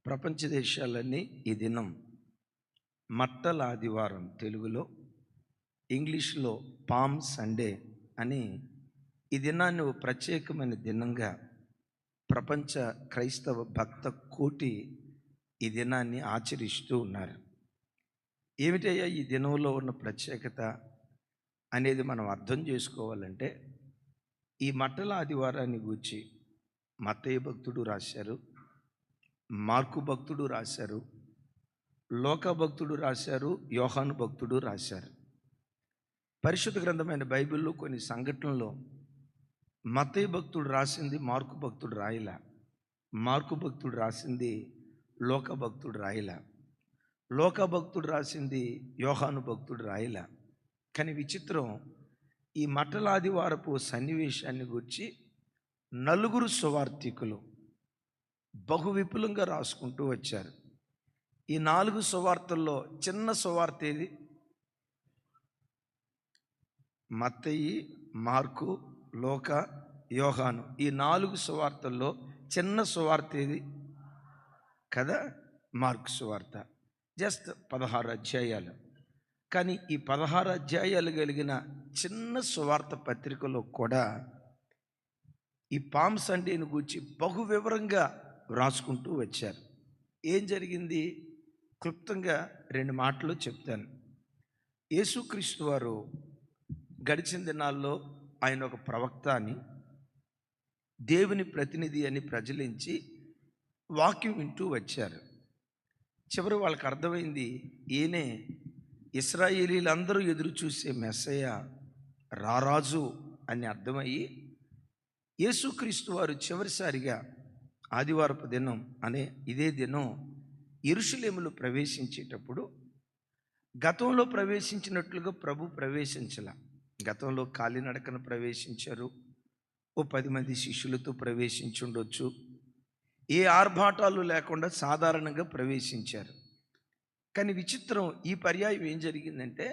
ప్రపంచ దేశాలన్నీ ఈ దినం మట్టల ఆదివారం, తెలుగులో, ఇంగ్లీష్లో పామ్ సండే అని ఈ దినాన్ని ఓ ప్రత్యేకమైన దినంగా ప్రపంచ క్రైస్తవ భక్త కోటి ఈ దినాన్ని ఆచరిస్తూ ఉన్నారు. ఏమిటయ్యా ఈ దినంలో ఉన్న ప్రత్యేకత అనేది మనం అర్థం చేసుకోవాలంటే, ఈ మట్టల ఆదివారాన్ని గూర్చి మత్తయి భక్తుడు రాశారు, మార్కు భక్తుడు రాశారు, లోక భక్తుడు రాశారు, యోహాను భక్తుడు రాశారు. పరిశుద్ధ గ్రంథమైన బైబిల్లో కొన్ని సంఘటనల్లో మత్తయి భక్తుడు రాసింది మార్కు భక్తుడు రాయలా, మార్కు భక్తుడు రాసింది లోక భక్తుడు రాయలా, లోక భక్తుడు రాసింది యోహాను భక్తుడు రాయలా. కానీ విచిత్రం, ఈ మట్టల ఆదివారపు సన్నివేశాన్ని గురించి నలుగురు సువార్తికులు బహు విపులంగా రాసుకుంటూ వచ్చారు. ఈ 4 సువార్తల్లో చిన్న సువార్త ఏది? మత్తయి, మార్కు, లోక, యోహాను. ఈ 4 సువార్తల్లో చిన్న సువార్త ఏది కదా? మార్కు సువార్త. జస్ట్ 16 అధ్యాయాలు. కానీ ఈ 16 అధ్యాయాలు కలిగిన చిన్న సువార్త పత్రికలో కూడా ఈ పామ్ సండేని గురించి బహు వివరంగా రాసుకుంటూ వచ్చారు. ఏం జరిగింది క్లుప్తంగా 2 మాటలు చెప్తాను. యేసుక్రీస్తు వారు గడిచిన దినాల్లో ఆయన ఒక ప్రవక్త అని, దేవుని ప్రతినిధి అని ప్రజలించి వాక్యం వింటూ వచ్చారు. చివరి వాళ్ళకి అర్థమైంది, ఈయనే ఇశ్రాయేలీలందరూ ఎదురు చూసే మెస్సయ్య, రారాజు అని అర్థమయ్యి యేసుక్రీస్తు వారు చివరిసారిగా ఆదివారపు దినం అనే ఇదే దినం యెరూషలేములో ప్రవేశించేటప్పుడు గతంలో ప్రవేశించినట్లుగా ప్రభు ప్రవేశించాల. గతంలో కాలినడకన ప్రవేశించారు, ఓ 10 మంది శిష్యులతో ప్రవేశించుండొచ్చు. ఏ ఆర్భాటాలు లేకుండా సాధారణంగా ప్రవేశించారు. కానీ విచిత్రం, ఈ పర్యాయం ఏం జరిగిందంటే,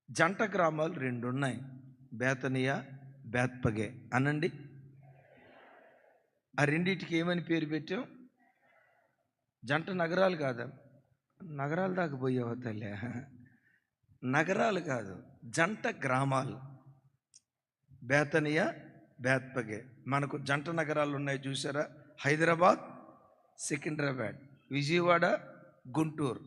జంట గ్రామాలు 2 ఉన్నాయి, బేతనియా, బేత్పగే అనండి. ఆ రెండింటికి ఏమని పేరు పెట్టాం? జంట నగరాలు కాదా? నగరాల దాకా పోయావా తల్లి? నగరాలు కాదు, జంట గ్రామాలు. బేతనియా, బేత్పగే. మనకు జంట నగరాలు ఉన్నాయి చూసారా? హైదరాబాద్, సికింద్రాబాద్, విజయవాడ, గుంటూరు.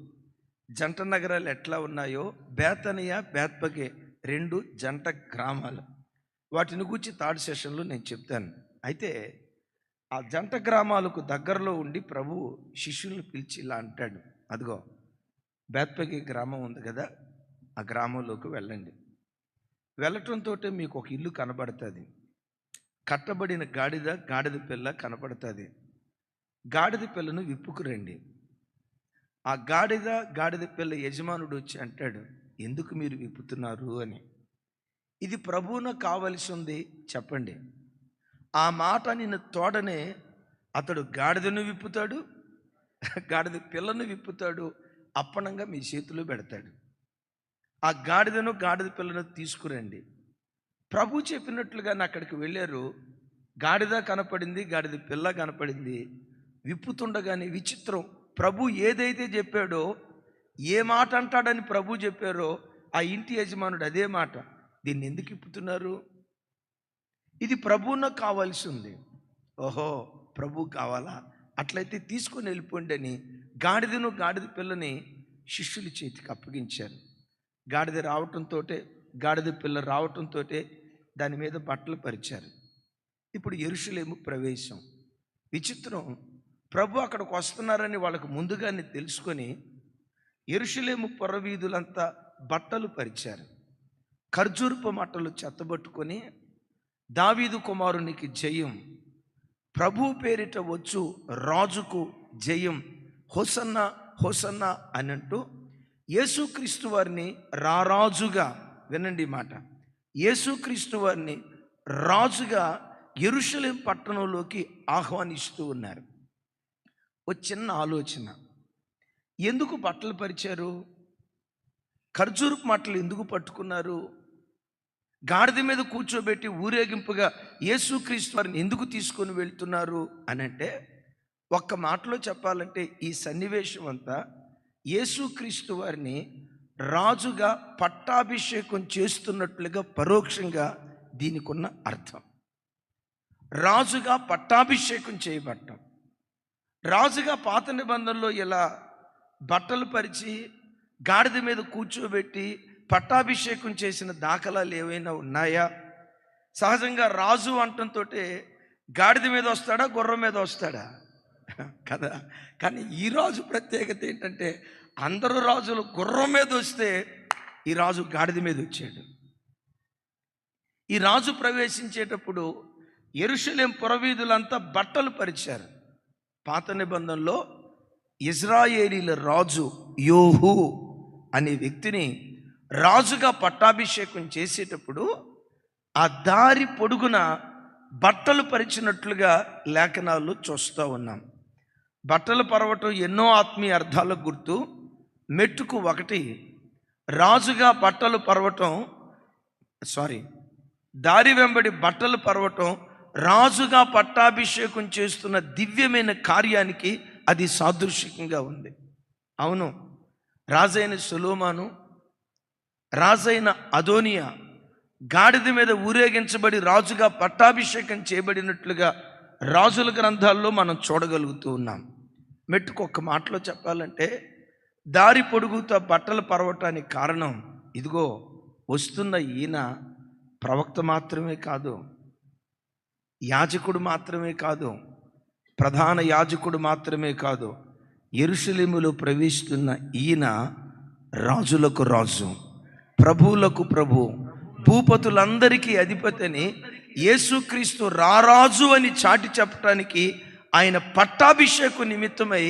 జంట నగరాలు ఎట్లా ఉన్నాయో బేతనియా, బేత్పగే 2 జంట గ్రామాలు. వాటిని గురించి థర్డ్ సెషన్లో నేను చెప్తాను. అయితే ఆ జంట గ్రామాలకు దగ్గరలో ఉండి ప్రభు శిష్యులను పిలిచి ఇలా అంటాడు, అదిగో బేత్పగే గ్రామం ఉంది కదా, ఆ గ్రామంలోకి వెళ్ళండి. వెళ్ళటంతో మీకు ఒక ఇల్లు కనబడుతుంది, కట్టబడిన గాడిద పిల్ల కనపడుతుంది. గాడిద పిల్లను విప్పుకురండి. ఆ గాడిద పిల్ల యజమానుడు వచ్చి అంటాడు, ఎందుకు మీరు విప్పుతున్నారు అని. ఇది ప్రభువును కావలసి ఉంది చెప్పండి. ఆ మాట నిన్ను తోడనే అతడు గాడిదను విప్పుతాడు, గాడిద పిల్లను విప్పుతాడు, అప్పనంగా మీ చేతిలో పెడతాడు. ఆ గాడిద పిల్లను తీసుకురండి. ప్రభు చెప్పినట్లుగా అక్కడికి వెళ్ళారు. గాడిద కనపడింది, గాడిద పిల్ల కనపడింది. విప్పుతుండగానే విచిత్రం, ప్రభు ఏదైతే చెప్పాడో, ఏ మాట అంటాడని ప్రభు చెప్పారో ఆ ఇంటి యజమానుడు అదే మాట. దీన్ని ఎందుకు విప్పుతున్నారు? ఇది ప్రభువున కావాల్సి ఉంది. ఓహో, ప్రభు కావాలా? అట్లయితే తీసుకొని వెళ్ళిపోండి అని గాడిద పిల్లని శిష్యుల చేతికి అప్పగించారు. గాడిద పిల్ల రావటంతో దాని మీద బట్టలు పరిచారు. ఇప్పుడు యెరూషలేము ప్రవేశం. విచిత్రం, ప్రభు అక్కడికి వస్తున్నారని వాళ్ళకు ముందుగానే తెలుసుకొని యెరూషలేము పురవీధులంతా బట్టలు పరిచారు. ఖర్జూరపు మట్టలు చెత్తబట్టుకొని, దావీదు కుమారునికి జయం, ప్రభు పేరిట వచ్చు రాజుకు జయం, హోసన్నా హోసన్నా అని అంటూ యేసుక్రీస్తు వారిని రారాజుగా, వినండి మాట, యేసుక్రీస్తు వారిని రాజుగా యెరూషలేం పట్టణంలోకి ఆహ్వానిస్తూ ఉన్నారు. ఒక చిన్న ఆలోచన, ఎందుకు బట్టలు పరిచారు? ఖర్జూరపు మట్టలు ఎందుకు పట్టుకున్నారు? గాడిద మీద కూర్చోబెట్టి ఊరేగింపుగా యేసుక్రీస్తు వారిని ఎందుకు తీసుకొని వెళ్తున్నారు అని అంటే, ఒక్క మాటలో చెప్పాలంటే ఈ సన్నివేశం అంతా యేసుక్రీస్తు వారిని రాజుగా పట్టాభిషేకం చేస్తున్నట్లుగా పరోక్షంగా దీనికి ఉన్న అర్థం. రాజుగా పట్టాభిషేకం చేయబడటం. రాజుగా పాత నిబంధనలో ఇలా బట్టలు పరిచి గాడిద మీద కూర్చోబెట్టి పట్టాభిషేకం చేసిన దాఖలాలు ఏవైనా ఉన్నాయా? సహజంగా రాజు అంటంతో గాడిద మీద వస్తాడా, గుర్రం మీద వస్తాడా కదా. కానీ ఈ రాజు ప్రత్యేకత ఏంటంటే అందరూ రాజులు గుర్రం మీద వస్తే ఈ రాజు గాడిద మీద వచ్చాడు. ఈ రాజు ప్రవేశించేటప్పుడు యెరూషలేము పురవీధులంతా బట్టలు పరిచారు. పాత నిబంధనలో ఇజ్రాయేలీల రాజు యోహు అనే వ్యక్తిని రాజుగా పట్టాభిషేకం చేసేటప్పుడు ఆ దారి పొడుగున బట్టలు పరిచినట్లుగా లేఖనాలు చూస్తూ ఉన్నాం. బట్టలు పరవటం ఎన్నో ఆత్మీయ అర్థాలకు గుర్తు. మెట్టుకు ఒకటి, రాజుగా బట్టలు పరవటం దారి వెంబడి బట్టలు పరవటం రాజుగా పట్టాభిషేకం చేస్తున్న దివ్యమైన కార్యానికి అది సాదృశ్యంగా ఉంది. అవును, రాజైన సొలొమోను, రాజైన అదోనియా గాడిద మీద ఊరేగించబడి రాజుగా పట్టాభిషేకం చేయబడినట్లుగా రాజుల గ్రంథాల్లో మనం చూడగలుగుతూ ఉన్నాం. మెట్టుకు ఒక్క మాటలో చెప్పాలంటే దారి పొడుగుతో బట్టలు పరవటానికి కారణం ఇదిగో వస్తున్న ఈయన ప్రవక్త మాత్రమే కాదు, యాజకుడు మాత్రమే కాదు, ప్రధాన యాజకుడు మాత్రమే కాదు, యెరూషలేములో ప్రవేశిస్తున్న ఈయన రాజులకు రాజు, ప్రభువులకు ప్రభు, భూపతులందరికీ అధిపతిని యేసుక్రీస్తు రారాజు అని చాటి చెప్పడానికి ఆయన పట్టాభిషేకం నిమిత్తమై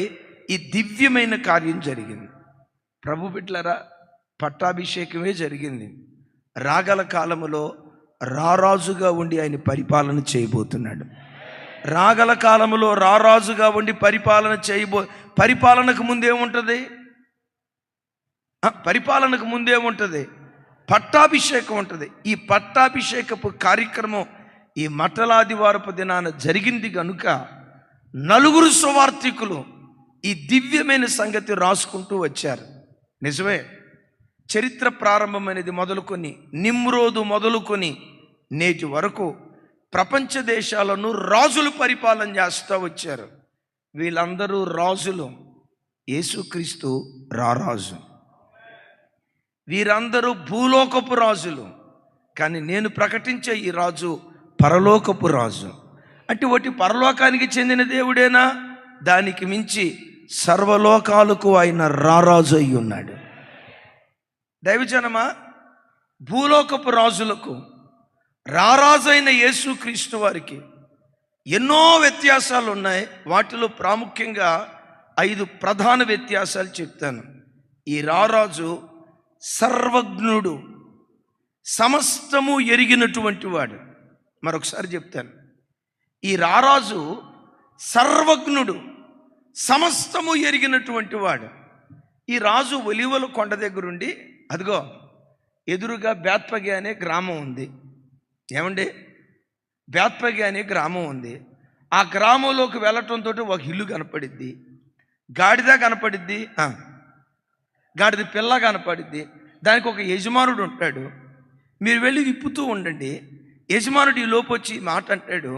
ఈ దివ్యమైన కార్యం జరిగింది. ప్రభు బిడ్డలారా, పట్టాభిషేకమే జరిగింది. రాగల కాలములో రారాజుగా ఉండి ఆయన పరిపాలన చేయబోతున్నాడు. రాగల కాలములో రారాజుగా ఉండి పరిపాలనకు ముందేముంటుంది? పరిపాలనకు ముందేముంటుంది? పట్టాభిషేకం ఉంటుంది. ఈ పట్టాభిషేకపు కార్యక్రమం ఈ మట్టలాదివారపు దినాన జరిగింది కనుక నలుగురు సువార్తికులు ఈ దివ్యమైన సంగతి రాసుకుంటూ వచ్చారు. నిజమే, చరిత్ర ప్రారంభమైనది మొదలుకొని నిమ్రోదు మొదలుకొని నేటి వరకు ప్రపంచ దేశాలను రాజులు పరిపాలన చేస్తూ వచ్చారు. వీళ్ళందరూ రాజులు, యేసుక్రీస్తు రారాజు. వీరందరూ భూలోకపు రాజులు, కానీ నేను ప్రకటించే ఈ రాజు పరలోకపు రాజు. అంటే ఒకటి పరలోకానికి చెందిన దేవుడేనా? దానికి మించి సర్వలోకాలకు ఆయన రారాజు అయి ఉన్నాడు. దైవజనమా, భూలోకపు రాజులకు రారాజైన యేసుక్రీస్తు వారికి ఎన్నో వ్యత్యాసాలు ఉన్నాయి. వాటిలో ప్రాముఖ్యంగా 5 ప్రధాన వ్యత్యాసాలు చెప్తాను. ఈ రారాజు సర్వజ్ఞుడు, సమస్తము ఎరిగినటువంటి వాడు. మరొకసారి చెప్తాను, ఈ రారాజు సర్వజ్ఞుడు, సమస్తము ఎరిగినటువంటి వాడు. ఈ రాజు ఒలీవల కొండ దగ్గరుండి, అదిగో ఎదురుగా బేత్పగే అనే గ్రామం ఉంది. ఏమండి, బేత్పగే అనే గ్రామం ఉంది. ఆ గ్రామంలోకి వెళ్ళటంతో ఒక ఇల్లు కనపడిద్ది, గాడిద కనపడిద్ది, గాడిద పిల్ల కనపడిద్ది. దానికి ఒక యజమానుడు ఉంటాడు. మీరు వెళ్ళి విప్పుతూ ఉండండి. యజమానుడు ఈ లోపు వచ్చి మాట అంటాడు.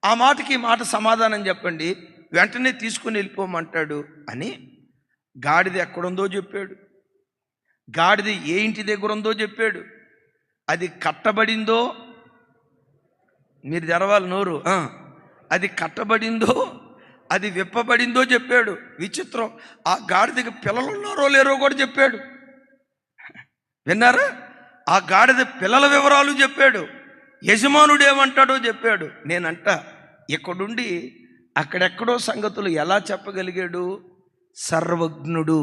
ఆ మాటకి ఈ మాట సమాధానం చెప్పండి, వెంటనే తీసుకుని వెళ్ళిపోమంటాడు అని గాడిద ఎక్కడుందో చెప్పాడు. గాడిద ఏ ఇంటి దగ్గర ఉందో చెప్పాడు. అది కట్టబడిందో, మీరు తెరవాలి నోరు, అది కట్టబడిందో అది విప్పబడిందో చెప్పాడు. విచిత్రం, ఆ గాడిదకి పిల్లలు ఉన్నారో లేరో కూడా చెప్పాడు. విన్నారా? ఆ గాడిద పిల్లల వివరాలు చెప్పాడు. యజమానుడు ఏమంటాడో చెప్పాడు. నేనంట ఇక్కడుండి అక్కడెక్కడో సంగతులు ఎలా చెప్పగలిగాడు? సర్వజ్ఞుడు.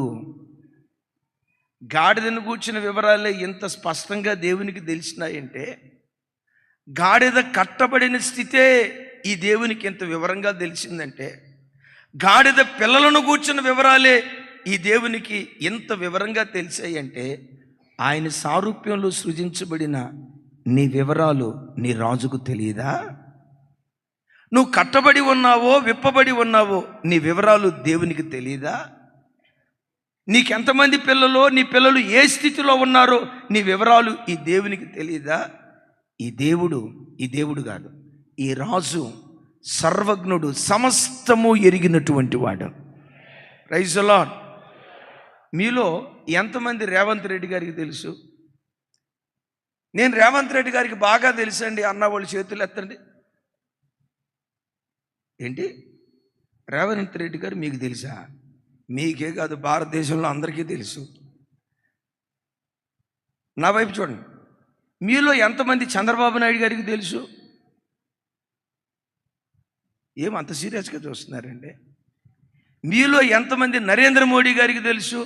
గాడిదను కూర్చిన వివరాలే ఇంత స్పష్టంగా దేవునికి తెలిసినాయంటే, గాడిద కట్టబడిన స్థితే ఈ దేవునికి ఎంత వివరంగా తెలిసిందంటే, గాడిద పిల్లలను కూర్చున్న వివరాలే ఈ దేవునికి ఎంత వివరంగా తెలిసాయంటే, ఆయన సారూప్యంలో సృజించబడిన నీ వివరాలు నీ రాజుకు తెలియదా? నువ్వు కట్టబడి ఉన్నావో విప్పబడి ఉన్నావో నీ వివరాలు దేవునికి తెలియదా? నీకెంతమంది పిల్లలు, నీ పిల్లలు ఏ స్థితిలో ఉన్నారో నీ వివరాలు ఈ దేవునికి తెలియదా? ఈ దేవుడు కాదు, ఈ రాజు సర్వజ్ఞుడు, సమస్తము ఎరిగినటువంటి వాడు. Praise the Lord. మీలో ఎంతమంది రేవంత్ రెడ్డి గారికి తెలుసు? నేను రేవంత్ రెడ్డి గారికి బాగా తెలుసండి అన్న వాళ్ళు చేతులు ఎత్తండి. ఏంటి, రేవంత్ రెడ్డి గారు మీకు తెలుసా? మీకే కాదు, భారతదేశంలో అందరికీ తెలుసు. నా వైపు చూడండి. మీలో ఎంతమంది చంద్రబాబు నాయుడు గారికి తెలుసు? ఏమంత సీరియస్గా చూస్తున్నారండి? మీలో ఎంతమంది నరేంద్ర మోడీ గారికి తెలుసు?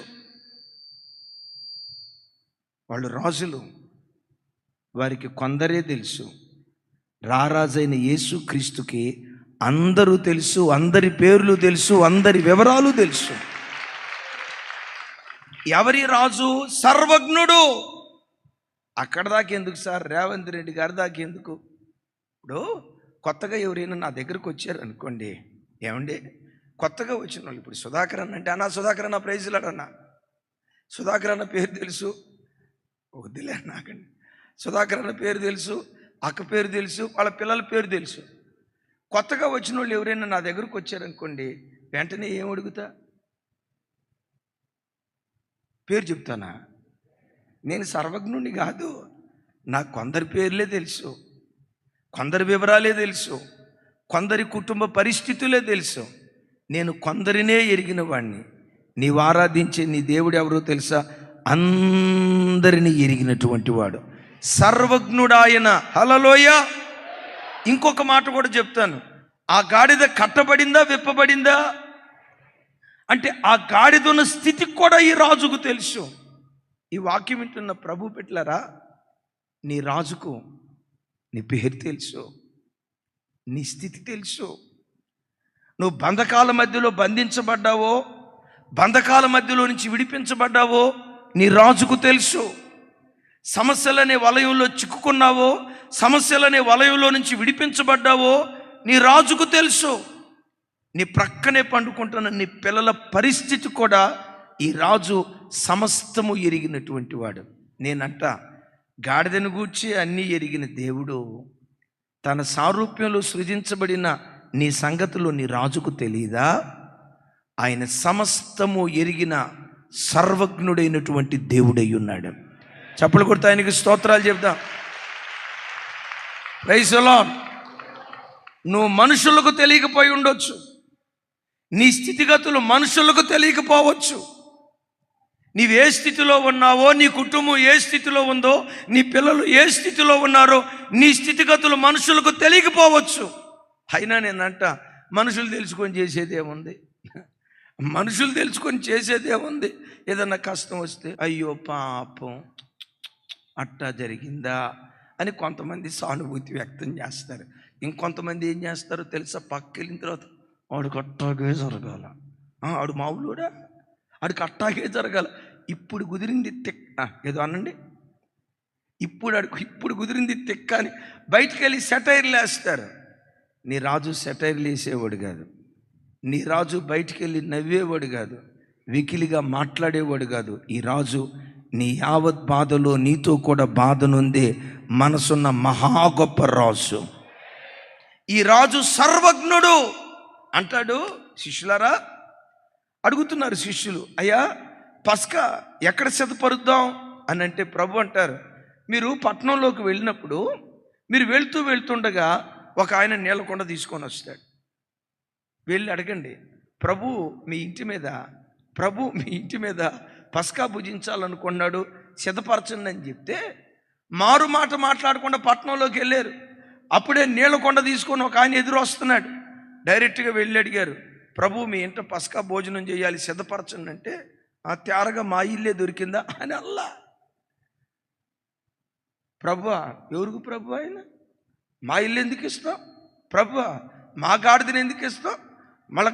వాళ్ళు రాజులు, వారికి కొందరే తెలుసు. రారాజైన యేసు క్రీస్తుకి అందరూ తెలుసు, అందరి పేర్లు తెలుసు, అందరి వివరాలు తెలుసు. ఎవరి రాజు? సర్వజ్ఞుడు. అక్కడ దాకా ఎందుకు సార్, రేవంత్ రెడ్డి గారి దాకా ఎందుకు? ఇప్పుడు కొత్తగా ఎవరైనా నా దగ్గరకు వచ్చారు అనుకోండి, ఏమండి కొత్తగా వచ్చిన వాళ్ళు, ఇప్పుడు సుధాకర్ అన్న అంటే, అన్న సుధాకర్ అన్న ప్రైజ్లాడన్నా, సుధాకర్ అన్న పేరు తెలుసు, వద్దులే నాకండి, సుధాకర్ అన్న పేరు తెలుసు, అక్క పేరు తెలుసు, వాళ్ళ పిల్లల పేరు తెలుసు. కొత్తగా వచ్చిన వాళ్ళు ఎవరైనా నా దగ్గరకు వచ్చారనుకోండి, వెంటనే ఏం అడుగుతా? పేరు చెప్తానా? నేను సర్వజ్ఞుని కాదు, నాకు కొందరి పేర్లే తెలుసు, కొందరి వివరాలే తెలుసు, కొందరి కుటుంబ పరిస్థితులే తెలుసు. నేను కొందరినే ఎరిగిన వాడిని. నీవు ఆరాధించే నీ దేవుడు ఎవరో తెలుసా? అందరినీ ఎరిగినటువంటి వాడు, సర్వజ్ఞుడాయన. హల్లెలూయ. ఇంకొక మాట కూడా చెప్తాను. ఆ గాడిద కట్టబడిందా విప్పబడిందా అంటే ఆ గాడిద ఉన్న స్థితికి కూడా ఈ రాజుకు తెలుసు. ఈ వాక్యం వింటున్న ప్రభు పెట్టలారా, నీ రాజుకు నీ పేరు తెలుసు, నీ స్థితి తెలుసు. నువ్వు బంధకాల మధ్యలో బంధించబడ్డావో, బంధకాల మధ్యలో నుంచి విడిపించబడ్డావో నీ రాజుకు తెలుసు. సమస్యలనే వలయంలో చిక్కుకున్నావో, సమస్యలనే వలయంలో నుంచి విడిపించబడ్డావో నీ రాజుకు తెలుసు. నీ ప్రక్కనే పండుకుంటున్న నీ పిల్లల పరిస్థితి కూడా ఈ రాజు సమస్తము ఎరిగినటువంటి వాడు. నేనంట, గాడిదను గూర్చి అన్నీ ఎరిగిన దేవుడు తన సారూప్యంలో సృజించబడిన నీ సంగతులు నీ రాజుకు తెలియదా? ఆయన సమస్తము ఎరిగిన సర్వజ్ఞుడైనటువంటి దేవుడై ఉన్నాడు. చప్పలు కొడుతూ ఆయనకి స్తోత్రాలు చెప్దాం. Praise the lord. నువ్వు మనుషులకు తెలియకపోయి ఉండొచ్చు, నీ స్థితిగతులు మనుషులకు తెలియకపోవచ్చు. నీవు ఏ స్థితిలో ఉన్నావో, నీ కుటుంబం ఏ స్థితిలో ఉందో, నీ పిల్లలు ఏ స్థితిలో ఉన్నారో నీ స్థితిగతులు మనుషులకు తెలియకపోవచ్చు. అయినా నేనంట, మనుషులు తెలుసుకొని చేసేదేముంది? మనుషులు తెలుసుకొని చేసేదేముంది? ఏదన్నా కష్టం వస్తే అయ్యో పాపం అట్టా జరిగిందా అని కొంతమంది సానుభూతి వ్యక్తం చేస్తారు. ఇంకొంతమంది ఏం చేస్తారో తెలుసా? పక్కెళ్ళిన తర్వాత వాడికి అట్టాగే జరగాల, ఆడు మావులోడా, ఆడికి అట్టాగే జరగాల, ఇప్పుడు కుదిరింది తిక్క, ఏదో అనండి, ఇప్పుడు కుదిరింది తిక్క అని బయటికి వెళ్ళి సెటైర్లు వేస్తారు. నీ రాజు సెటైర్లు వేసేవాడు కాదు, నీ రాజు బయటికి వెళ్ళి నవ్వేవాడు కాదు, వికిలిగా మాట్లాడేవాడు కాదు. ఈ రాజు నీ యావత్ బాధలో నీతో కూడా బాధనుందే మనసున్న మహా గొప్ప రాజు. ఈ రాజు సర్వజ్ఞుడు అంటాడు. శిష్యులారా, అడుగుతున్నారు శిష్యులు, అయ్యా పస్కా ఎక్కడ సిద్ధపరుద్దాం అని అంటే ప్రభు అంటారు, మీరు పట్టణంలోకి వెళ్ళినప్పుడు మీరు వెళ్తుండగా ఒక ఆయన నీళ్ళకొండ తీసుకొని వస్తాడు. వెళ్ళి అడగండి, ప్రభు మీ ఇంటి మీద పస్కా భుజించాలనుకున్నాడు, సిద్ధపరచండి అని చెప్తే మారు మాట మాట్లాడకుండా పట్టణంలోకి వెళ్ళారు. అప్పుడే నీళ్ళకొండ తీసుకొని ఒక ఆయన ఎదురు వస్తున్నాడు. డైరెక్ట్గా వెళ్ళి అడిగారు, ప్రభు మీ ఇంట పస్కా భోజనం చేయాలి, సిద్ధపరచండి అంటే, ఆ తేరగా మా ఇల్లే దొరికిందా అని అల్లా. ప్రభువా, ఎవరికి ప్రభు ఆయన? మా ఇల్లు ఎందుకు ఇస్తాం? ప్రభువా, మా గాడిదని ఎందుకు ఇస్తాం? మళ్ళీ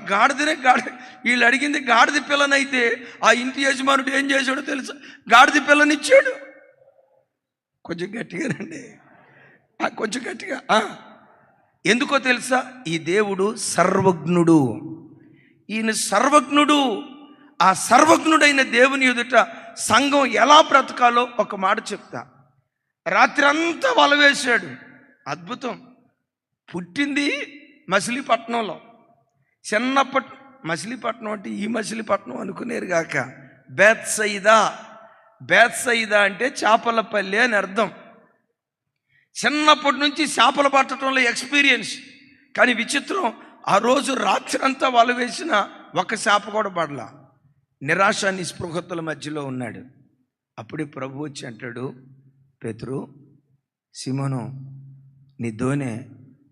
వీళ్ళు అడిగింది గాడిద పిల్లనైతే ఆ ఇంటి యజమానుడు ఏం చేశాడో తెలుసా? గాడిద పిల్లనిచ్చాడు. కొంచెం గట్టిగానండి, కొంచెం గట్టిగా. ఎందుకో తెలుసా? ఈ దేవుడు సర్వజ్ఞుడు. ఈయన సర్వజ్ఞుడు. ఆ సర్వజ్ఞుడైన దేవుని ఎదుట సంఘం ఎలా బ్రతకాలో ఒక మాట చెప్తా. రాత్రి అంతా వల వేశాడు. అద్భుతం. పుట్టింది మచిలీపట్నంలో. చిన్నప్పటి మచిలీపట్నం అంటే ఈ మచిలీపట్నం అనుకునేరు గాక, బేత్సయిదా. బేత్సయిదా అంటే చేపలపల్లి అని అర్థం. చిన్నప్పటి నుంచి చేపలు పట్టడంలో ఎక్స్పీరియన్స్. కానీ విచిత్రం, ఆ రోజు రాత్రి అంతా వల వేసిన ఒక చేప కూడా పడలా. నిరాశ నిస్పృహతుల మధ్యలో ఉన్నాడు. అప్పుడే ప్రభు వచ్చి అంటాడు, పేతురు, సిమోను, నీ దోనె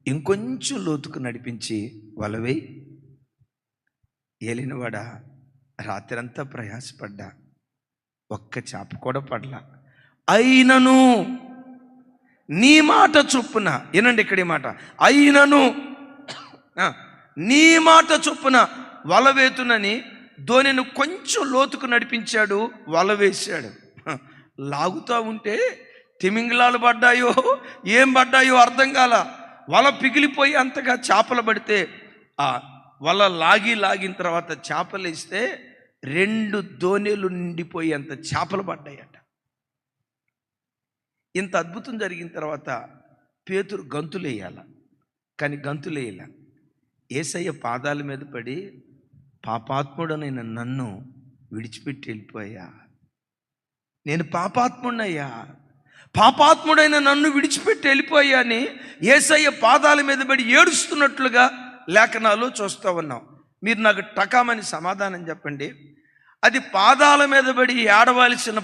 ఇంకొంచెం లోతుకు నడిపించి వలవేయి. ఏలినవాడా, రాత్రంతా ప్రయాసపడ్డా, ఒక్క చేప కూడా పడలా. అయినను నీ మాట చొప్పున, వినండి ఇక్కడ ఈ మాట, అయినను నీ మాట చొప్పున వలవేతునని దోణిని కొంచెం లోతుకు నడిపించాడు, వల వేశాడు. లాగుతూ ఉంటే తిమింగలాలు పడ్డాయో ఏం పడ్డాయో అర్థం కాల. వల పిగిలిపోయి అంతగా చేపలు పడితే ఆ వల లాగిన తర్వాత చేపలు వేస్తే 2 దోణీలు నిండిపోయి అంత చేపలు పడ్డాయట. ఇంత అద్భుతం జరిగిన తర్వాత పేతురు గంతులేయాల, కానీ గంతులేయాల. యేసయ్య పాదాల మీద పడి, పాపాత్ముడనైన నన్ను విడిచిపెట్టి వెళ్ళిపోయా, నేను పాపాత్ముడనయ్యా, పాపాత్ముడైన నన్ను విడిచిపెట్టి వెళ్ళిపోయా అని యేసయ్య పాదాల మీద పడి ఏడుస్తున్నట్లుగా లేఖనాలు చూస్తూ ఉన్నాం. మీరు నాకు టకామని సమాధానం చెప్పండి. అది పాదాల మీద పడి ఏడవలసిన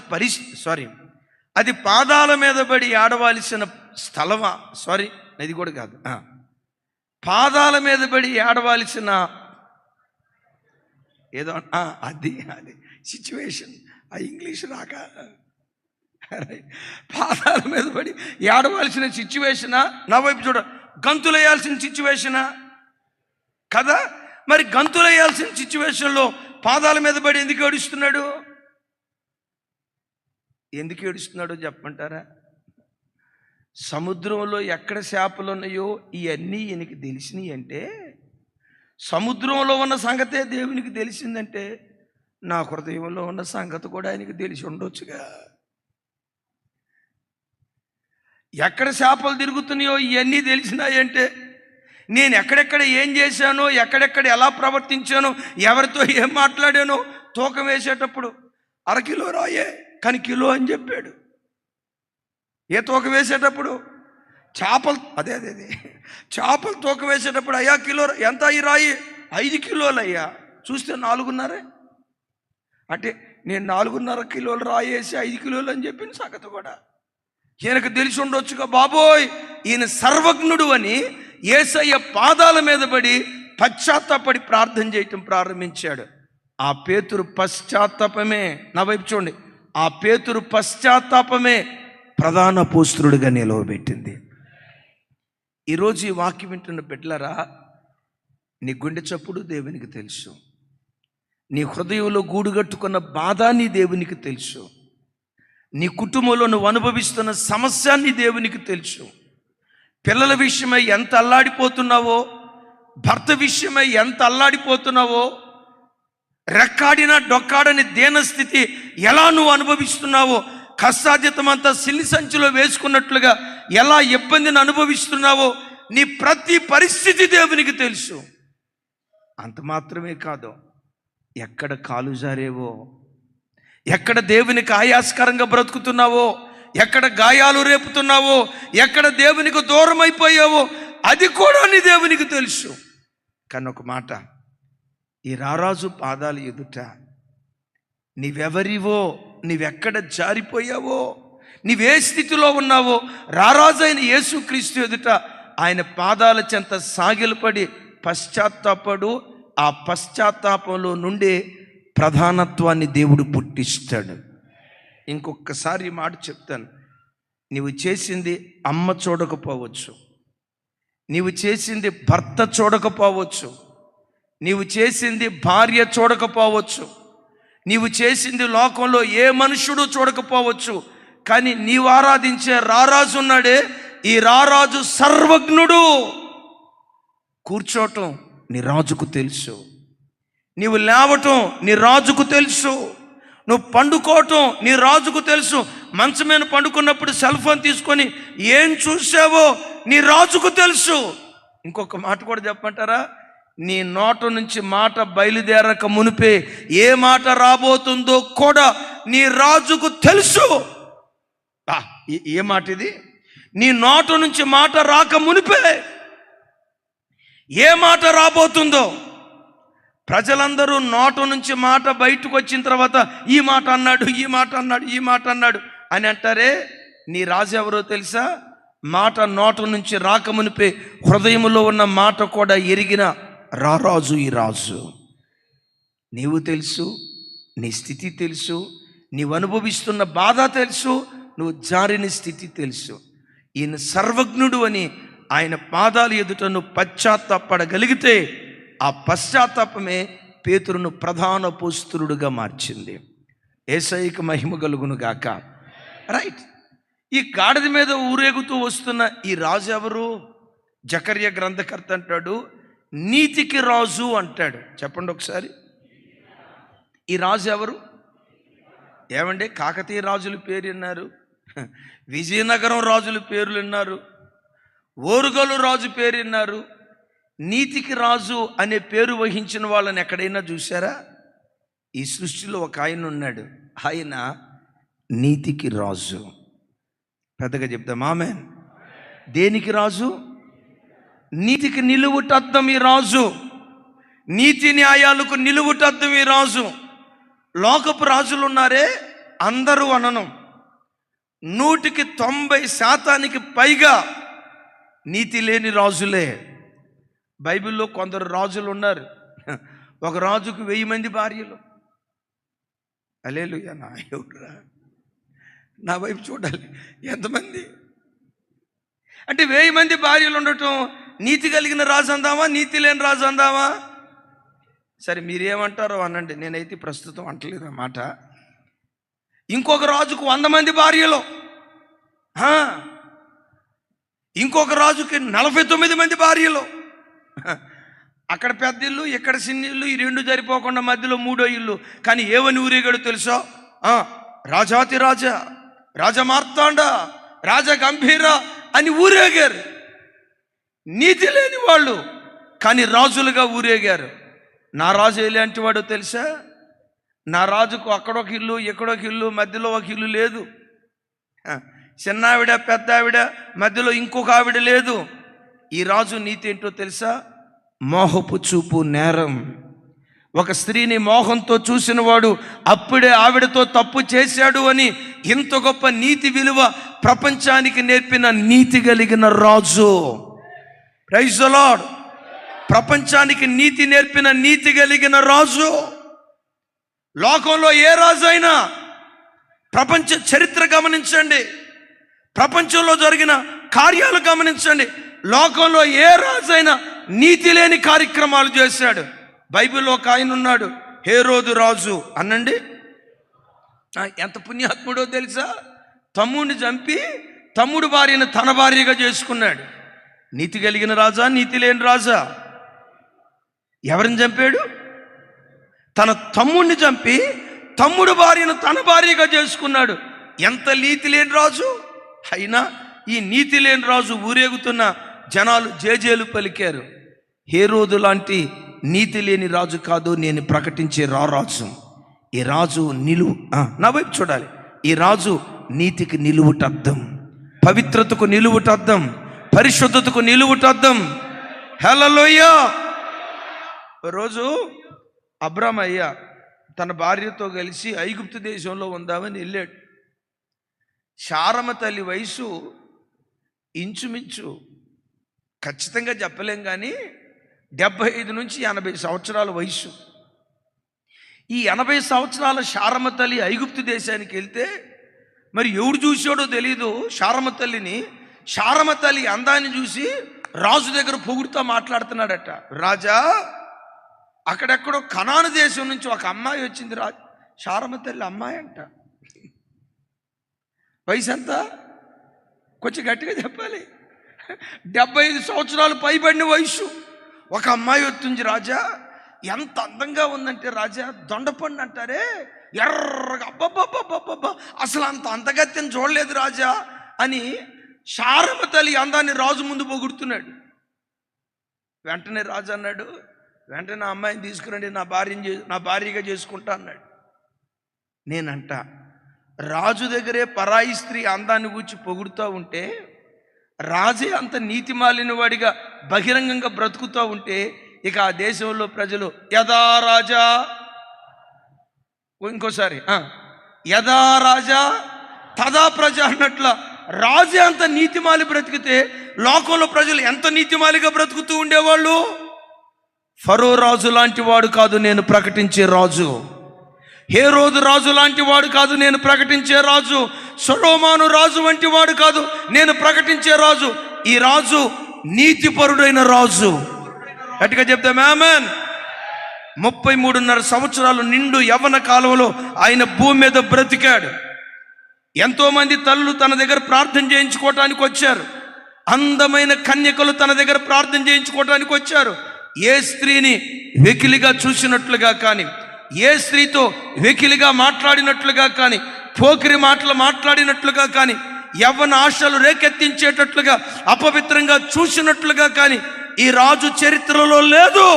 అది పాదాల మీద పడి ఏడవలసిన స్థలమా? అది కూడా కాదు. పాదాల మీద పడి ఏడవలసిన ఏదో అది సిచ్యువేషన్. ఆ ఇంగ్లీష్ రాక, పాదాల మీద పడి ఏడవలసిన సిచ్యువేషనా? నా వైపు చూడ. గంతులేయాల్సిన సిచ్యువేషనా కదా? మరి గంతులేయాల్సిన సిచ్యువేషన్లో పాదాల మీద పడి ఎందుకు ఏడుస్తున్నాడు? ఎందుకు ఏడుస్తున్నాడో చెప్పమంటారా? సముద్రంలో ఎక్కడ చేపలు ఉన్నాయో ఇవన్నీ ఈయనకి తెలిసినాయి అంటే, సముద్రంలో ఉన్న సంగతే దేవునికి తెలిసిందంటే, నా హృదయంలో ఉన్న సంగతి కూడా ఆయనకి తెలిసి ఉండొచ్చుగా. ఎక్కడ చేపలు తిరుగుతున్నాయో ఇవన్నీ తెలిసినాయంటే, నేను ఎక్కడెక్కడ ఏం చేశానో, ఎక్కడెక్కడ ఎలా ప్రవర్తించానో, ఎవరితో ఏం మాట్లాడానో, తూకం వేసేటప్పుడు 1/2 కిలో రాయే కానీ కిలో అని చెప్పాడు. ఏ తూకం వేసేటప్పుడు చేపలు చేపలు తూకం వేసేటప్పుడు, అయ్యా కిలో ఎంత ఈ రాయి? 5 కిలోలు అయ్యా. చూస్తే 4.5. అంటే నేను 4.5 కిలోలు రాయి వేసి 5 కిలోలు అని చెప్పిన సంగతి కూడా ఈయనకు తెలిసి ఉండొచ్చుగా. బాబోయ్, ఈయన సర్వజ్ఞుడు అని యేసయ్య పాదాల మీద పడి పశ్చాత్తాపడి ప్రార్థన చేయటం ప్రారంభించాడు. ఆ పేతురు పశ్చాత్తాపమే, నా వైపు చూడండి, ఆ పేతురు పశ్చాత్తాపమే ప్రధాన అపోస్తలుడిగా నిలవబెట్టింది. ఈరోజు ఈ వాక్యం వింటున్న బిడ్డలారా, నీ గుండె చప్పుడు దేవునికి తెలుసు, నీ హృదయంలో గూడుగట్టుకున్న బాధ నీ దేవునికి తెలుసు, నీ కుటుంబంలో నువ్వు అనుభవిస్తున్న సమస్యాన్ని దేవునికి తెలుసు. పిల్లల విషయమై ఎంత అల్లాడిపోతున్నావో, భర్త విషయమై ఎంత అల్లాడిపోతున్నావో, రెక్కాడిన డొక్కాడని దీనస్థితి ఎలా నువ్వు అనుభవిస్తున్నావో, కష్టాజితమంతా సిల్లి సంచిలో వేసుకున్నట్లుగా ఎలా ఇబ్బందిని అనుభవిస్తున్నావో, నీ ప్రతి పరిస్థితి దేవునికి తెలుసు. అంత మాత్రమే కాదు, ఎక్కడ కాలు జారేవో, ఎక్కడ దేవునికి ఆయాస్కరంగా బ్రతుకుతున్నావో, ఎక్కడ గాయాలు రేపుతున్నావో, ఎక్కడ దేవునికి దూరం అయిపోయావో, అది కూడా నీ దేవునికి తెలుసు. కానీ ఒక మాట, ఈ రారాజు పాదాలు ఎదుట నీవెవరివో, నీవెక్కడ జారిపోయావో, నీవే స్థితిలో ఉన్నావో, రారాజు అయిన యేసుక్రీస్తు ఎదుట ఆయన పాదాల చెంత సాగిలపడి పశ్చాత్తాపడు. ఆ పశ్చాత్తాపంలో నుండి ప్రధానత్వాన్ని దేవుడు పుట్టిస్తాడు. ఇంకొకసారి మాట చెప్తాను, నీవు చేసింది అమ్మ చూడకపోవచ్చు, నీవు చేసింది భర్త చూడకపోవచ్చు, నీవు చేసింది భార్య చూడకపోవచ్చు, నీవు చేసింది లోకంలో ఏ మనుషుడు చూడకపోవచ్చు. కానీ నీవు ఆరాధించే రారాజు ఉన్నాడే, ఈ రారాజు సర్వజ్ఞుడు. కూర్చోవటం నీ రాజుకు తెలుసు, నీవు లేవటం నీ రాజుకు తెలుసు, నువ్వు పండుకోవటం నీ రాజుకు తెలుసు. మంచం మీద పండుకున్నప్పుడు సెల్ ఫోన్ తీసుకొని ఏం చూసావో నీ రాజుకు తెలుసు. ఇంకొక మాట కూడా చెప్పమంటారా? నీ నోట నుంచి మాట బయలుదేరక మునిపే ఏ మాట రాబోతుందో కూడా నీ రాజుకు తెలుసు. ఏ మాట ఇది? నీ నోట నుంచి మాట రాక మునిపే ఏ మాట రాబోతుందో. ప్రజలందరూ నోట నుంచి మాట బయటకు వచ్చిన తర్వాత ఈ మాట అన్నాడు, ఈ మాట అన్నాడు, ఈ మాట అన్నాడు అని అంటారే. నీ రాజు ఎవరో తెలుసా? మాట నోట నుంచి రాకమునిపే హృదయంలో ఉన్న మాట కూడా ఎరిగిన రారాజు ఈ రాజు. నీవు తెలుసు, నీ స్థితి తెలుసు, నీవు అనుభవిస్తున్న బాధ తెలుసు, నువ్వు జారిన స్థితి తెలుసు. ఈయన సర్వజ్ఞుడు అని ఆయన పాదాలు ఎదుట నువ్వు పశ్చాత్తాపడగలిగితే ఆ పశ్చాత్తాపమే పేతురును ప్రధాన అపోస్తలుడుగా మార్చింది. యేసయ్యకు మహిమ కలుగును గాక. రైట్. ఈ గాడిద మీద ఊరేగుతూ వస్తున్న ఈ రాజు ఎవరు? జకర్య గ్రంథకర్త అంటాడు నీతికి రాజు అంటాడు. చెప్పండి ఒకసారి, ఈ రాజు ఎవరు? ఏమంటే కాకతీయ రాజుల పేరు విన్నారు, విజయనగరం రాజుల పేర్లు విన్నారు, ఓరుగలు రాజు పేరు విన్నారు. నీతికి రాజు అనే పేరు వహించిన వాళ్ళని ఎక్కడైనా చూసారా? ఈ సృష్టిలో ఒక ఆయన ఉన్నాడు, ఆయన నీతికి రాజు. పెద్దగా చెప్తాం ఆమేన్. దేనికి రాజు? నీతికి నిలువుటద్దం ఈ రాజు, నీతి న్యాయాలకు నిలువుటద్దం ఈ రాజు. లోకపు రాజులు ఉన్నారే, అందరూ అనను 190% పైగా నీతి లేని రాజులే. బైబిల్లో కొందరు రాజులు ఉన్నారు, ఒక రాజుకు 1000 మంది భార్యలు. హల్లెలూయా. నా ఎవరురా, నా వైపు చూడాలి, ఎంతమంది అంటే 1000 మంది భార్యలు ఉండటం నీతి కలిగిన రాజు అందామా, నీతి లేని రాజు అందామా? సరే మీరేమంటారో అనండి, నేనైతే ప్రస్తుతం అంటలేదు అన్నమాట. ఇంకొక రాజుకు 100 మంది భార్యలు, ఇంకొక రాజుకి 49 మంది భార్యలు. అక్కడ పెద్ద ఇల్లు, ఇక్కడ చిన్న ఇల్లు, ఈ రెండు సరిపోకుండా మధ్యలో 3వ ఇల్లు. కానీ ఏమని ఊరేగాడు తెలుసా? రాజాతి రాజా, రాజమార్తాండ, రాజ గంభీర అని ఊరేగారు. నీతి లేని వాళ్ళు కానీ రాజులుగా ఊరేగారు. నా రాజు ఎలాంటి వాడో తెలుసా? నా రాజుకు అక్కడొక ఇల్లు, ఎక్కడొక ఇల్లు, మధ్యలో ఒక ఇల్లు లేదు. చిన్న ఆవిడ, పెద్ద ఆవిడ, మధ్యలో ఇంకొక ఆవిడ లేదు. ఈ రాజు నీతి ఏంటో తెలుసా? మోహపు చూపు నేరం. ఒక స్త్రీని మోహంతో చూసిన వాడు అప్పుడే ఆవిడతో తప్పు చేశాడు అని ఇంత గొప్ప నీతి విలువ ప్రపంచానికి నేర్పిన నీతి కలిగిన రాజు. Praise the lord. ప్రపంచానికి నీతి నేర్పిన నీతి కలిగిన రాజు. లోకంలో ఏ రాజు అయినా, ప్రపంచ చరిత్ర గమనించండి, ప్రపంచంలో జరిగిన కార్యాలు గమనించండి, లోకంలో ఏ రాజు అయినా నీతి లేని కార్యక్రమాలు చేశాడు. బైబిల్లో ఒక ఆయన ఉన్నాడు, హేరోదు రాజు అనండి. ఎంత పుణ్యాత్ముడో తెలుసా? తమ్ముడిని చంపి తమ్ముడు భార్యను తన భార్యగా చేసుకున్నాడు. నీతి కలిగిన రాజా, నీతి లేని రాజా? ఎవరిని చంపాడు? తన తమ్ముడిని చంపి తమ్ముడు భార్యను తన భార్యగా చేసుకున్నాడు. ఎంత నీతి లేని రాజు! అయినా ఈ నీతి లేని రాజు ఊరేగుతున్న జనాలు జేజేలు పలికారు. హేరోదు లాంటి నీతి లేని రాజు కాదు నేను ప్రకటించే రారాజు. ఈ రాజు నా వైపు చూడాలి. ఈ రాజు నీతికి నిలువుటద్దం, పవిత్రతకు నిలువుటద్దం, పరిశుద్ధతకు నిలువుటద్దం. హల్లెలూయా. రోజు అబ్రాము అయ్య తన భార్యతో కలిసి ఐగుప్తు దేశంలో ఉందామని వెళ్ళాడు. శారమ తల్లి వయసు ఇంచుమించు ఖచ్చితంగా చెప్పలేం కానీ 75 నుంచి 80 సంవత్సరాల వయసు. ఈ 80 సంవత్సరాల శారమ తల్లి ఐగుప్తు దేశానికి వెళ్తే మరి ఎవడు చూసాడో తెలీదు శారమ తల్లిని. శారమ తల్లి అందాన్ని చూసి రాజు దగ్గర పొగుడుతూ మాట్లాడుతున్నాడట. రాజా, అక్కడెక్కడో కనాను దేశం నుంచి ఒక అమ్మాయి వచ్చింది. రాజు, శారమ తల్లి అమ్మాయి అంట. వయసు ఎంత? కొంచెం గట్టిగా చెప్పాలి. 75 సంవత్సరాలు పైబడిన వయసు. ఒక అమ్మాయి వస్తుంది రాజా, ఎంత అందంగా ఉందంటే రాజా, దొండపండు అంటారే ఎర్రగా, అబ్బబ్బబ్బబ్బబ్బా, అసలు అంత అందగత్యం చూడలేదు రాజా అని శారమ తల్లి అందాన్ని రాజు ముందు పొగుడుతున్నాడు. వెంటనే రాజు అన్నాడు, వెంటనే నా అమ్మాయిని తీసుకురండి, నా భార్యగా చేసుకుంటా అన్నాడు. నేనంట రాజు దగ్గరే పరాయి స్త్రీ అందాన్ని కూర్చి పొగుడుతూ ఉంటే, రాజే అంత నీతిమాలిన వాడిగా బహిరంగంగా బ్రతుకుతూ ఉంటే, ఇక ఆ దేశంలో ప్రజలు యదా రాజా, ఇంకోసారి యదా రాజా తదా ప్రజ అన్నట్ల రాజే అంత నీతిమాలి బ్రతికితే లోకంలో ప్రజలు ఎంత నీతిమాలిగా బ్రతుకుతూ ఉండేవాళ్ళు. ఫరో రాజు లాంటి వాడు కాదు నేను ప్రకటించే రాజు, హేరోదు రాజు లాంటి వాడు కాదు నేను ప్రకటించే రాజు, సొలొమోను రాజు వంటి వాడు కాదు నేను ప్రకటించే రాజు. ఈ రాజు నీతిపరుడైన రాజు. గట్టిగా చెప్తాం ఆమేన్. 33.5 సంవత్సరాలు నిండు యవ్వన కాలంలో ఆయన భూమి మీద బ్రతికాడు. ఎంతోమంది తల్లులు తన దగ్గర ప్రార్థన చేయించుకోవటానికి వచ్చారు. అందమైన కన్యకలు తన దగ్గర ప్రార్థన చేయించుకోవటానికి వచ్చారు. ఏ స్త్రీని వెకిలిగా చూసినట్లుగా కానీ, ఏ స్త్రీతో వెకిలిగా మాట్లాడినట్లుగా కానీ, పోకిరి మాటలు మాట్లాడినట్లుగా కానీ, యవ్వన ఆశలు రేకెత్తించేటట్లుగా అపవిత్రంగా చూసినట్లుగా కానీ ఈ రాజు చరిత్రలో లేదు.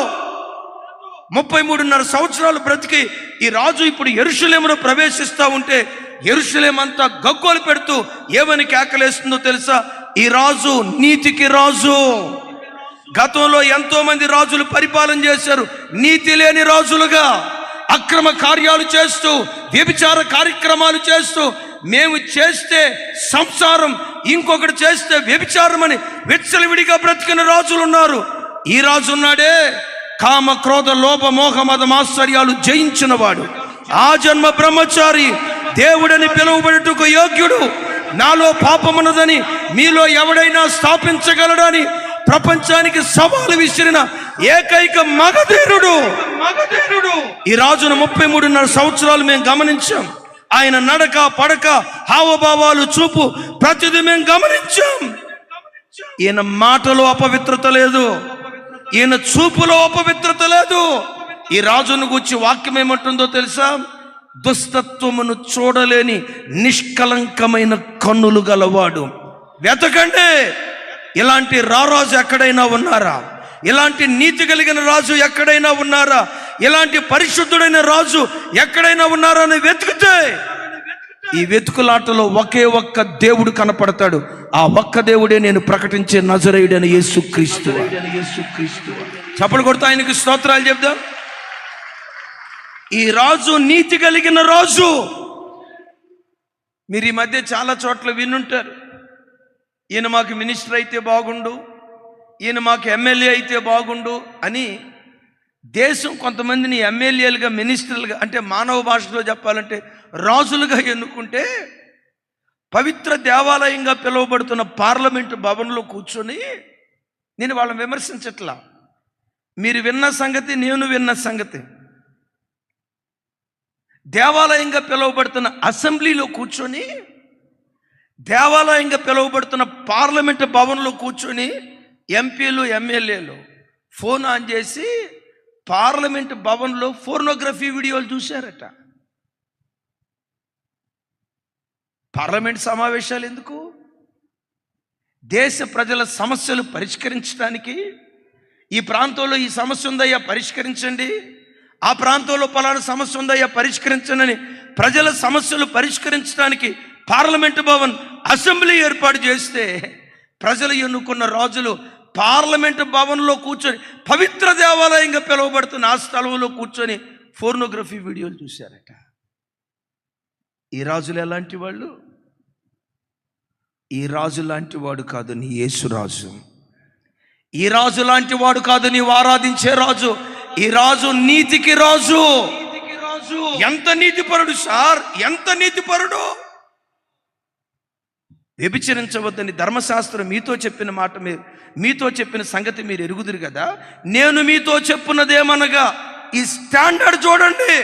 33.5 సంవత్సరాలు బ్రతికి ఈ రాజు ఇప్పుడు యెరూషలేమును ప్రవేశిస్తూ ఉంటే యెరూషలేం అంతా గగ్గోలు పెడుతూ ఏమని కేకలేస్తుందో తెలుసా? ఈ రాజు నీతికి రాజు. గతంలో ఎంతో మంది రాజులు పరిపాలన చేశారు నీతి లేని రాజులుగా, అక్రమ కార్యాలు చేస్తూ, వ్యభిచార కార్యక్రమాలు చేస్తూ, మేము చేస్తే సంసారం, ఇంకొకటి చేస్తే వ్యభిచారం అని విచ్చలవిడిగా బ్రతికిన రాజులు ఉన్నారు. ఈ రాజు ఉన్నాడే, కామ క్రోధ లోభ మోహ మద మాత్సర్యాలు జయించిన వాడు, ఆ జన్మ బ్రహ్మచారి, దేవుడని పిలువబడుటకు యోగ్యుడు, నాలో పాపమున్నదని మీలో ఎవడైనా స్థాపించగలడని ప్రపంచానికి సవాలు విసిరిన ఏకైక మగధీరుడు. ఈ రాజును 33.5 సంవత్సరాలు మేము గమనించాం. ఆయన నడక పడక హావభావాలు చూపు ప్రతిదీ మేము గమనించాం. ఈయన మాటలో అపవిత్రత లేదు, ఈయన చూపులో అపవిత్రత లేదు. ఈ రాజును గురించి వాక్యం ఏమంటుందో తెలుసా? దుష్టత్వమును చూడలేని నిష్కలంకమైన కన్నులు గలవాడు. వెతకండి, ఇలాంటి రారాజు ఎక్కడైనా ఉన్నారా? ఇలాంటి నీతి కలిగిన రాజు ఎక్కడైనా ఉన్నారా? ఇలాంటి పరిశుద్ధుడైన రాజు ఎక్కడైనా ఉన్నారా అని వెతికితే ఈ వెతుకులాటలో ఒకే ఒక్క దేవుడు కనపడతాడు. ఆ ఒక్క దేవుడే నేను ప్రకటించే నజరేయుడైన యేసుక్రీస్తు. చప్పట్లు కొడుతూ ఆయనకి స్తోత్రాలు చెప్దాం. ఈ రాజు నీతి కలిగిన రాజు. మీరు ఈ మధ్య చాలా చోట్ల వినుంటారు, ఈయన మాకు మినిస్టర్ అయితే బాగుండు, ఈయన మాకు ఎమ్మెల్యే అయితే బాగుండు అని. దేశం కొంతమందిని ఎమ్మెల్యేలుగా, మినిస్టర్లుగా, అంటే మానవ భాషలో చెప్పాలంటే రాజులుగా ఎన్నుకుంటే, పవిత్ర దేవాలయంగా పిలువబడుతున్న పార్లమెంటు భవన్లో కూర్చొని, నేను వాళ్ళని విమర్శించట్లా, మీరు విన్న సంగతి నేను విన్న సంగతి, దేవాలయంగా పిలువబడుతున్న అసెంబ్లీలో కూర్చొని, దేవాలయంగా పిలువబడుతున్న పార్లమెంటు భవన్లో కూర్చొని ఎంపీలు ఎమ్మెల్యేలు ఫోన్ ఆన్ చేసి పార్లమెంటు భవన్లో పోర్నోగ్రఫీ వీడియోలు చూశారట. పార్లమెంట్ సమావేశాలు ఎందుకు? దేశ ప్రజల సమస్యలు పరిష్కరించడానికి. ఈ ప్రాంతంలో ఈ సమస్య ఉందయ్యా పరిష్కరించండి, ఆ ప్రాంతంలో పలానా సమస్య ఉందయ్యా పరిష్కరించండి అని ప్రజల సమస్యలు పరిష్కరించడానికి పార్లమెంటు భవన్, అసెంబ్లీ ఏర్పాటు చేస్తే ప్రజలు ఎన్నుకున్న రాజులు పార్లమెంటు భవన్లో కూర్చొని, పవిత్ర దేవాలయంగా పిలువబడుతున్న ఆ స్థలంలో కూర్చొని పోర్నోగ్రఫీ వీడియోలు చూశారట. ఈ రాజులు ఎలాంటి వాళ్ళు? ఈ రాజు లాంటి వాడు కాదు నీ యేసురాజు. ఈ రాజు లాంటి వాడు కాదు నీవు ఆరాధించే రాజు. ఈ రాజు నీతికి రాజు. ఎంత నీతిపరుడు సార్, ఎంత నీతిపరుడు! వ్యభిచరించవద్దని ధర్మశాస్త్రం మీతో చెప్పిన మాట, మీతో చెప్పిన సంగతి మీరు ఎరుగుదురు కదా. నేను మీతో చెప్పున్నదేమనగా, ఈ స్టాండర్డ్ చూడండి,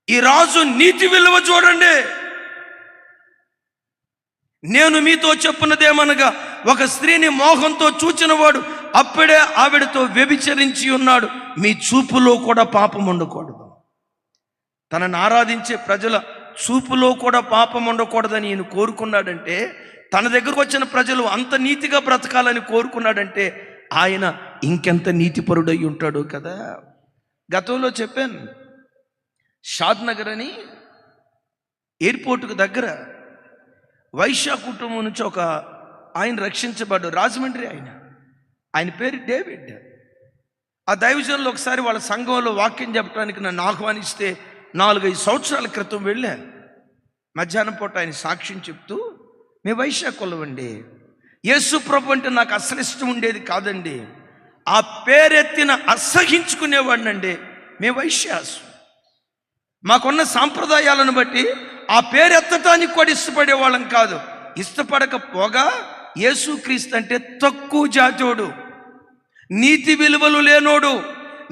ఈ రాజు నీతి విలువ చూడండి. నేను మీతో చెప్పున్నదేమనగా, ఒక స్త్రీని మోహంతో చూచిన వాడు అప్పుడే ఆవిడతో వ్యభిచరించి ఉన్నాడు. మీ చూపులో కూడా పాపం ఉండకూడదు. తనను ఆరాధించే ప్రజల చూపులో కూడా పాపం ఉండకూడదని ఈయన కోరుకున్నాడంటే, తన దగ్గరకు వచ్చిన ప్రజలు అంత నీతిగా బ్రతకాలని కోరుకున్నాడంటే ఆయన ఇంకెంత నీతిపరుడై ఉంటాడు కదా. గతంలో చెప్పాను, షాద్ నగర్ అని ఎయిర్పోర్టుకు దగ్గర వైశ్య కుటుంబం నుంచి ఒక ఆయన రక్షించబడ్డు. రాజమండ్రి ఆయన పేరు డేవిడ్. ఆ దైవజనులు ఒకసారి వాళ్ళ సంఘంలో వాక్యం చెప్పడానికి నన్ను ఆహ్వానిస్తే 4-5 సంవత్సరాల క్రితం వెళ్ళాను. మధ్యాహ్నం పూట ఆయన సాక్ష్యం చెప్తూ, మీ వైశ్య కులమండి, యేసు ప్రభు అంటే నాకు అసలు ఇష్టం ఉండేది కాదండి, ఆ పేరెత్తిన అసహించుకునేవాడినండి. మీ వైశ్యాసు మాకున్న సాంప్రదాయాలను బట్టి ఆ పేరెత్తటానికి కూడా ఇష్టపడేవాళ్ళం కాదు. ఇష్టపడకపోగా యేసుక్రీస్తు అంటే తక్కువ జాతివాడు, నీతి విలువలు లేనోడు,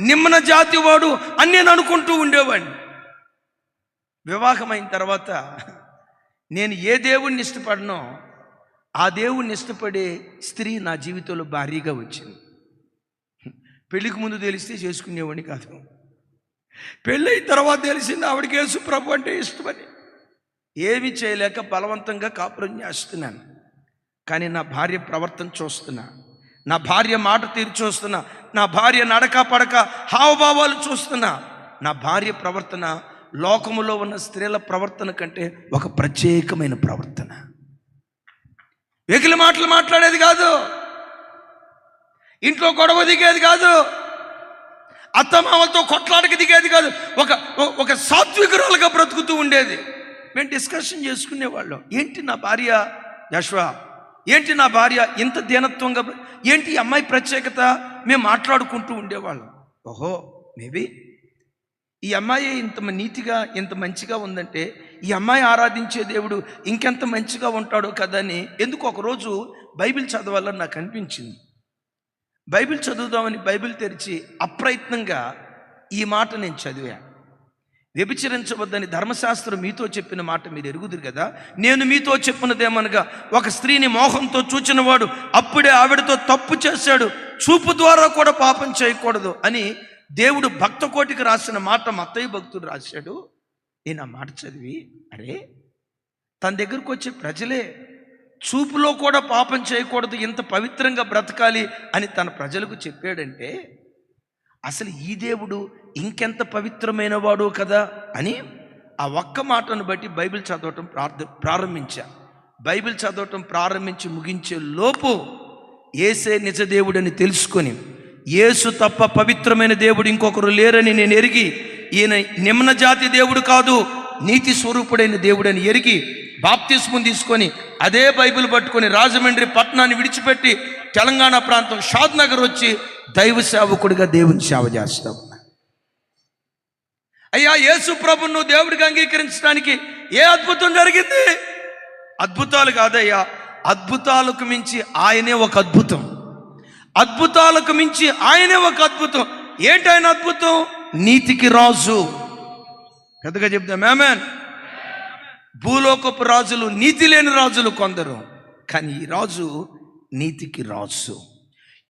నిమ్న జాతివాడు అని నేను అనుకుంటూ ఉండేవాడిని. వివాహమైన తర్వాత నేను ఏ దేవుణ్ణి ఇష్టపడినో ఆ దేవుణ్ణి ఇష్టపడే స్త్రీ నా జీవితంలో భారీగా వచ్చింది. పెళ్ళికి ముందు తెలిస్తే చేసుకునేవాడిని కాదు. పెళ్ళైన తర్వాత తెలిసింది ఆవిడకి యేసు ప్రభు అంటే ఇష్టమని. ఏమీ చేయలేక బలవంతంగా కాపురం చేస్తున్నాను. కానీ నా భార్య ప్రవర్తన చూస్తున్నా, నా భార్య మాట తీరు చూస్తున్నా, నా భార్య నడక పడక హావభావాలు చూస్తున్నా. నా భార్య ప్రవర్తన లోకములో ఉన్న స్త్రీల ప్రవర్తన కంటే ఒక ప్రత్యేకమైన ప్రవర్తన. వెకిలి మాటలు మాట్లాడేది కాదు, ఇంట్లో గొడవ దిగేది కాదు, అత్తమామలతో కొట్లాడకి దిగేది కాదు, ఒక సాత్వికురాలుగా బ్రతుకుతూ ఉండేది. మేము డిస్కషన్ చేసుకునేవాళ్ళం. ఏంటి నా భార్య యశ్వా, ఏంటి నా భార్య ఇంత దీనత్వంగా, ఏంటి ఈ అమ్మాయి ప్రత్యేకత, మేము మాట్లాడుకుంటూ ఉండేవాళ్ళం. ఓహో, మేబీ ఈ అమ్మాయి ఇంత నీతిగా ఇంత మంచిగా ఉందంటే ఈ అమ్మాయి ఆరాధించే దేవుడు ఇంకెంత మంచిగా ఉంటాడో కదా అని ఎందుకు ఒకరోజు బైబిల్ చదవాలని నాకు అనిపించింది. బైబిల్ చదువుదామని బైబిల్ తెరిచి అప్రయత్నంగా ఈ మాట నేను చదివా. వ్యభిచరించవద్దని ధర్మశాస్త్రం మీతో చెప్పిన మాట మీరు ఎరుగుదురు కదా, నేను మీతో చెప్పినదేమనగా, ఒక స్త్రీని మోహంతో చూచినవాడు అప్పుడే ఆవిడతో తప్పు చేశాడు, చూపు ద్వారా కూడా పాపం చేయకూడదు అని దేవుడు భక్త కోటికి రాసిన మాట మత్తయి భక్తుడు రాశాడు. నేను ఆ మాట చదివి, అరే తన దగ్గరకు వచ్చే ప్రజలే చూపులో కూడా పాపం చేయకూడదు, ఇంత పవిత్రంగా బ్రతకాలి అని తన ప్రజలకు చెప్పాడంటే అసలు ఈ దేవుడు ఇంకెంత పవిత్రమైన వాడు కదా అని ఆ ఒక్క మాటను బట్టి బైబిల్ చదవటం ప్రారంభించా. బైబిల్ చదవటం ప్రారంభించి ముగించే లోపు యేసే నిజ దేవుడని తెలుసుకొని, యేసు తప్ప పవిత్రమైన దేవుడు ఇంకొకరు లేరని నేను ఎరిగి, ఈయన నిమ్న జాతి దేవుడు కాదు, నీతి స్వరూపుడైన దేవుడని ఎరిగి బాప్తిస్మం తీసుకొని అదే బైబిల్ పట్టుకొని రాజమండ్రి పట్టణాన్ని విడిచిపెట్టి తెలంగాణ ప్రాంతం షాద్ నగర్ వచ్చి దైవ సేవకుడిగా దేవుని సేవ చేస్తాం. అయ్యా, యేసు ప్రభును నువ్వు దేవుడికి అంగీకరించడానికి ఏ అద్భుతం జరిగింది? అద్భుతాలు కాదయ్యా, అద్భుతాలకు మించి ఆయనే ఒక అద్భుతం. అద్భుతాలకు మించి ఆయనే ఒక అద్భుతం. ఏంటైన అద్భుతం? నీతికి రాజు. పెద్దగా చెప్తాం ఆమేన్. భూలోకపు రాజులు నీతి లేని రాజులు కొందరు, కానీ ఈ రాజు నీతికి రాజు.